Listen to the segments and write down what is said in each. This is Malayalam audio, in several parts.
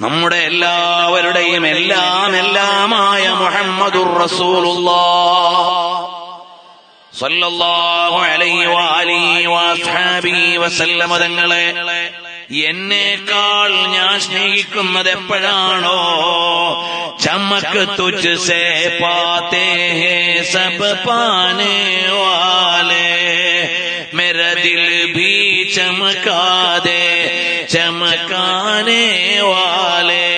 നമ്മുടെ എല്ലാവരുടെയും എല്ലാമായ മുഹമ്മദുർ റസൂലുള്ളാഹ് സ്വല്ലല്ലാഹു അലൈഹി വഅലിഹി വഅസ്ഹാബിഹി വസല്ലമ തങ്ങളെ എന്നേക്കാൾ ഞാൻ സ്നേഹിക്കുന്നത് എപ്പോഴാണോ, ചമക്ക് തുജ് സേ പാതേ ഹേ സബ് പാനെ വാലേ, മേരാ ദിൽ ഭീ ചമകാ ദേ ചമകാനെ വാലേ.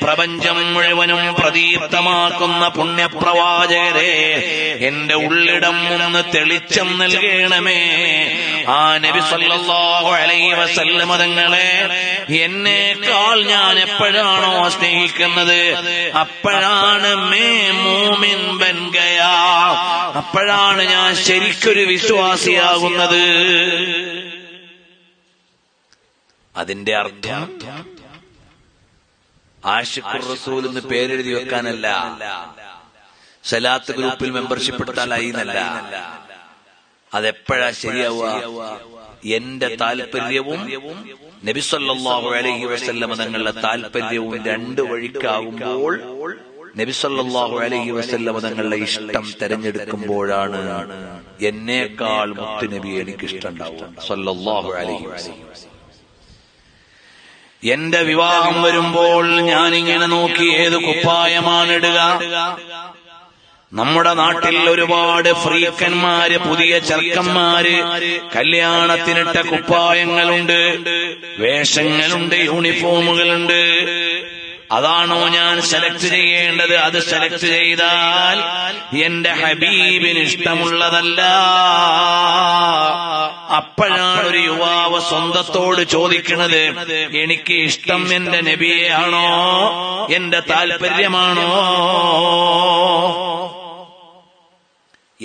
പ്രപഞ്ചം മുഴുവനും പ്രദീപ്തമാക്കുന്ന പുണ്യപ്രവാചകരെ, എന്റെ ഉള്ളിടം ഒന്ന് തെളിച്ചം നൽകണമേ. ആ നബി സല്ലല്ലാഹു അലൈഹി വസല്ലമ തങ്ങളെ എന്നേക്കാൾ ഞാൻ എപ്പോഴാണോ സ്നേഹിക്കുന്നത്, അപ്പോഴാണ് മേ മൂമിൻ ബൻ ഗയാ, അപ്പോഴാണ് ഞാൻ ശരിക്കൊരു വിശ്വാസിയാകുന്നത്. അതിന്റെ അർത്ഥം ആശിഖുർ റസൂൽ എന്ന് പേരെഴുതി വെക്കാനല്ല, സലാത്ത് ഗ്രൂപ്പിൽ മെമ്പർഷിപ്പ് എടുത്താലായി എന്നല്ല. അതെപ്പോഴാ ശരിയാവുക? എന്റെ താല്പര്യവും നബി സല്ലല്ലാഹു അലൈഹി വസല്ലമ തങ്ങളുടെ താല്പര്യവും രണ്ട് വഴിക്കാകുമ്പോൾ, നബി സല്ലല്ലാഹു അലൈഹി വസല്ലമ തങ്ങളുടെ ഇഷ്ടം തെരഞ്ഞെടുക്കുമ്പോഴാണ് എന്നേക്കാൾ മുത്തുനബി എനിക്ക് ഇഷ്ടമുണ്ടാവും സല്ലല്ലാഹു അലൈഹി വസല്ലം. എന്റെ വിവാഹം വരുമ്പോൾ ഞാനിങ്ങനെ നോക്കി ഏത് കുപ്പായമാണ് ഇടുക. നമ്മുടെ നാട്ടിൽ ഒരുപാട് ഫ്രീക്കന്മാര്, പുതിയ ചെറുക്കന്മാര് കല്യാണത്തിനിട്ട കുപ്പായങ്ങളുണ്ട്, വേഷങ്ങളുണ്ട്, യൂണിഫോമുകളുണ്ട്. അതാണോ ഞാൻ സെലക്ട് ചെയ്യേണ്ടത്? അത് സെലക്ട് ചെയ്താൽ എന്റെ ഹബീബിന് ഇഷ്ടമുള്ളതല്ല. അപ്പോഴാണ് ഒരു യുവാവ് സ്വന്തത്തോട് ചോദിക്കുന്നത്, എനിക്ക് ഇഷ്ടം എന്റെ നബിയെയാണോ, എന്റെ താല്പര്യമാണോ?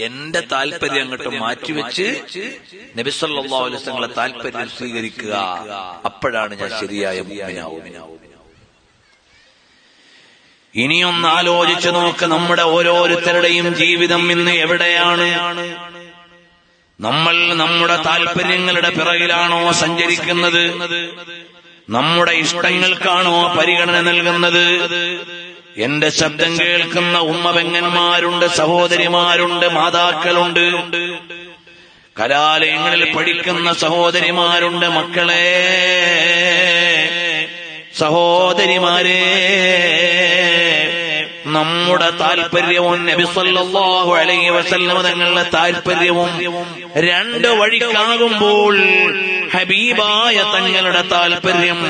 എന്റെ താല്പര്യം അങ്ങോട്ട് മാറ്റിവെച്ച് നബി സല്ലല്ലാഹു അലൈഹി വസല്ലമയുടെ താല്പര്യം സ്വീകരിക്കുക. അപ്പോഴാണ് ഞാൻ ശരിയായ മുഅ്മിനാവുക. ഇനിയൊന്ന് ആലോചിച്ചു നോക്ക്, നമ്മുടെ ഓരോരുത്തരുടെയും ജീവിതം ഇന്ന് എവിടെയാണ്? നമ്മൾ നമ്മുടെ താല്പര്യങ്ങളുടെ പിറകിലാണോ സഞ്ചരിക്കുന്നത്? നമ്മുടെ ഇഷ്ടങ്ങൾക്കാണോ പരിഗണന നൽകുന്നത്? എന്റെ ശബ്ദം കേൾക്കുന്ന ഉമ്മപെങ്ങന്മാരുണ്ട്, സഹോദരിമാരുണ്ട്, മാതാക്കളുണ്ട്, കലാലയങ്ങളിൽ പഠിക്കുന്ന സഹോദരിമാരുണ്ട്. മക്കളെ, സഹോദരിമാരെ, നമ്മുടെ താല്പര്യവും നബി സല്ലല്ലാഹു അലൈഹി വസല്ലമ തങ്ങളുടെ താല്പര്യവും രണ്ട് വഴിക്കാകുമ്പോൾ, ഹബീബായ തങ്ങളുടെ താല്പര്യം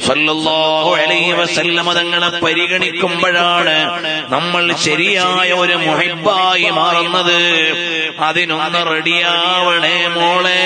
സല്ലല്ലാഹു അലൈഹി വസല്ലമ തങ്ങളെ പരിഗണിക്കുമ്പോഴാണ് നമ്മൾ ശരിയായ ഒരു മുഹിബ്ബായി മാറുന്നത്. അതിനൊന്ന് റെഡിയാവണേ മോളെ.